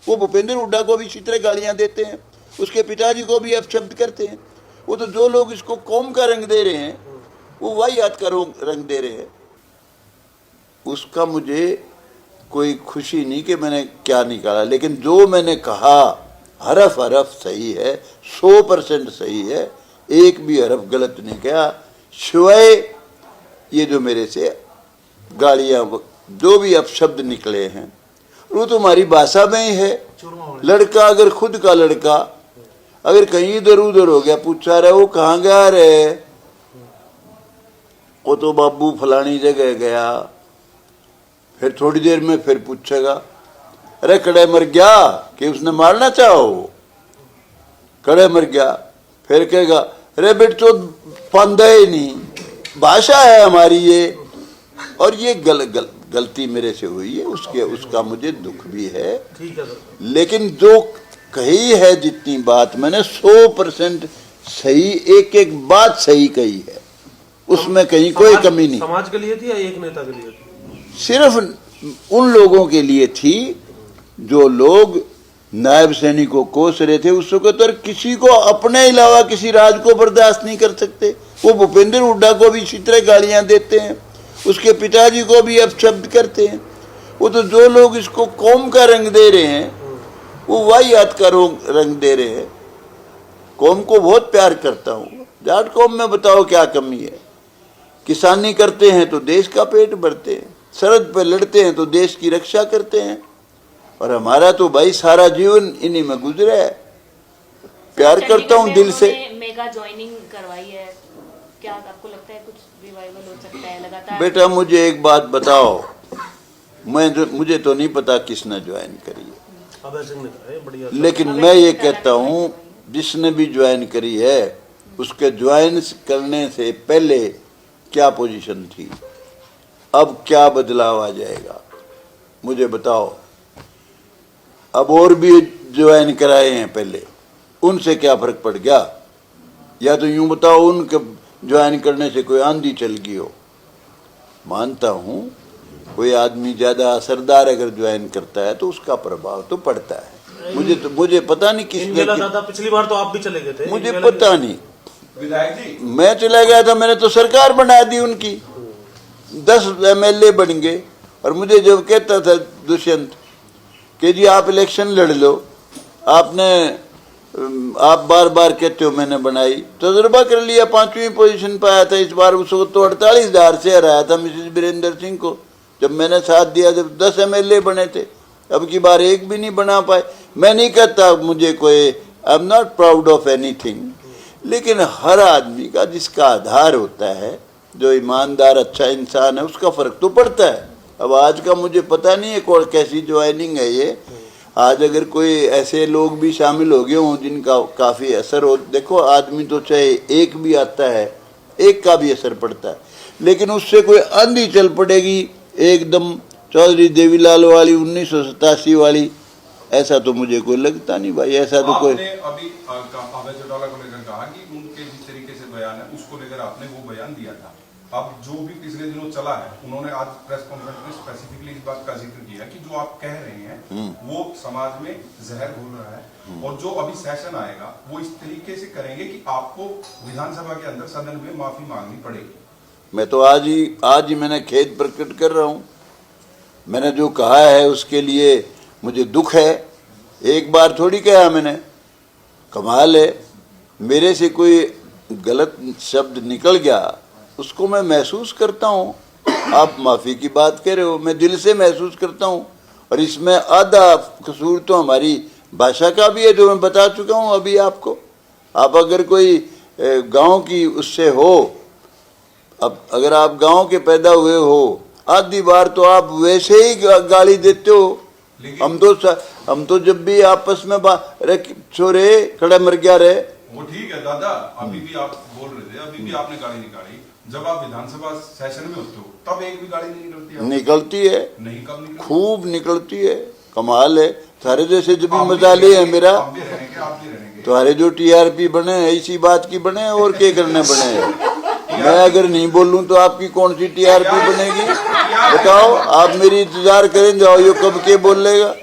वो भूपेंद्र हुड्डा को भी इसी तरह गालियां देते हैं, उसके पिताजी को भी अपशब्द करते हैं। वो तो जो लोग इसको कौम का रंग दे रहे हैं वो वाहियात का रंग दे रहे हैं। उसका मुझे कोई खुशी नहीं कि मैंने क्या निकाला, लेकिन जो मैंने कहा हरफ हरफ सही है, 100% सही है, एक भी हरफ गलत नहीं किया। शिवाय ये जो मेरे से गालियां जो भी अपशब्द निकले हैं वो तो हमारी भाषा में ही है। लड़का अगर खुद का लड़का अगर कहीं इधर उधर हो गया, पूछा रहे वो कहाँ गया रे, वो तो बाबू फलानी जगह गया, फिर थोड़ी देर में फिर पूछेगा अरे कड़े मर गया कि उसने मारना चाहो, कड़े मर गया, फिर कहेगा अरे बेट तो पंदा ही नहीं। भाषा है हमारी ये, और ये गलती मेरे से हुई है, उसका मुझे दुख भी है। लेकिन जो कही है जितनी बात मैंने 100% सही, एक एक बात सही कही है, उसमें कहीं कोई कमी नहीं। समाज के लिए थी या एक नेता के लिए थी? सिर्फ उन लोगों के लिए थी जो लोग नायब सैनिक को कोस रहे थे। उस वक्त और किसी को अपने अलावा किसी राज को बर्दाश्त नहीं कर सकते। वो भूपेंद्र हुड्डा को भी इसी तरह गालियां देते हैं, उसके पिताजी को भी अपशब्द करते हैं। वो तो जो लोग इसको कौम का रंग दे रहे हैं वो वाहियात का रंग दे रहे हैं। कौम को बहुत प्यार करता हूँ, जाट कौम में बताओ क्या कमी है। किसानी करते हैं तो देश का पेट भरते हैं, सरहद पर लड़ते हैं तो देश की रक्षा करते हैं, और हमारा तो भाई सारा जीवन इन्हीं में गुजरा है। प्यार करता हूँ दिल से। मेगा ज्वाइनिंग करवाई है, क्या आपको लगता है कुछ रिवाइवल हो सकता है लगातार? बेटा मुझे एक बात बताओ, मुझे तो नहीं पता किसने ज्वाइन करी है, लेकिन मैं ये कहता हूँ जिसने भी ज्वाइन करी है उसके ज्वाइन करने से पहले क्या पोजीशन थी, अब क्या बदलाव आ जाएगा मुझे बताओ। अब और भी ज्वाइन कराए हैं पहले, उनसे क्या फर्क पड़ गया? या तो यूं बताओ उनके ज्वाइन करने से कोई आंधी चल गई हो। मानता हूं कोई आदमी ज्यादा असरदार अगर ज्वाइन करता है तो उसका प्रभाव तो पड़ता है। मुझे पता नहीं किसने दादा, पिछली बार तो आप भी चले गए थे। मुझे पता नहीं, विधायक जी मैं चला गया था, मैंने तो सरकार बना दी उनकी, 10 MLA बन गए। और मुझे जब कहता था दुष्यंत कि जी आप इलेक्शन लड़ लो, आप बार बार कहते हो मैंने बनाई, तजुर्बा कर लिया, 5वीं पोजीशन पे आया था इस बार। उस वक्त तो 48,000 से हराया था मिसेस बीरेंद्र सिंह को, जब मैंने साथ दिया जब 10 MLA बने थे। अब की बार एक भी नहीं बना पाए। मैं नहीं कहता मुझे कोई, I am not proud of anything, लेकिन हर आदमी का जिसका आधार होता है, जो ईमानदार अच्छा इंसान है, उसका फर्क तो पड़ता है। अब आज का मुझे पता नहीं है कौन कैसी ज्वाइनिंग है ये। आज अगर कोई ऐसे लोग भी शामिल हो गए हों जिनका काफ़ी असर हो, देखो आदमी तो चाहे एक भी आता है, एक का भी असर पड़ता है, लेकिन उससे कोई आंधी चल पड़ेगी एकदम चौधरी देवीलाल वाली 1987 वाली, ऐसा तो मुझे कोई लगता नहीं भाई। ऐसा तो कोई आपने अभी अभय चौटाला को लेकर कहा कि उनके जिस तरीके से बयान है उसको लेकर आपने वो बयान दिया था। अब जो भी पिछले दिनों चला है, उन्होंने आज प्रेस कॉन्फ्रेंस में स्पेसिफिकली इस बात का जिक्र किया कि जो आप कह रहे हैं वो समाज में जहर घोल रहा है, और जो अभी सेशन आएगा वो इस तरीके से करेंगे कि आपको विधानसभा के अंदर सदन में माफी मांगनी पड़ेगी। मैं तो आज ही मैंने खेद प्रकट कर रहा हूँ। मैंने जो कहा है उसके लिए मुझे दुख है। एक बार थोड़ी कहा मैंने, कमाल है, मेरे से कोई गलत शब्द निकल गया उसको मैं महसूस करता हूँ। आप माफ़ी की बात कह रहे हो, मैं दिल से महसूस करता हूँ, और इसमें आधा कसूर तो हमारी भाषा का भी है जो मैं बता चुका हूँ अभी आपको। आप अगर कोई गांव की उससे हो, अब अगर आप गांव के पैदा हुए हो, आधी बार तो आप वैसे ही गाली देते हो। हम तो जब भी आपस में छोरे खड़ा मर गया रे, वो ठीक है दादा, अभी भी आप बोल रहे थे, अभी भी आपने गाली निकाली। जब आप विधानसभा सेशन में होते हो तब एक भी गाली नहीं निकलती? निकलती है, नहीं कब निकलती? खूब निकलती है, कमाल है। सारे जैसे जब भी मजाले है मेरा, तुम्हारे जो TRP बने इसी बात की बने, और क्या करने बने हैं। मैं अगर नहीं बोलूं तो आपकी कौन सी TRP बनेगी बताओ? आप मेरी इंतजार करें, जाओ ये कब के बोल लेगा।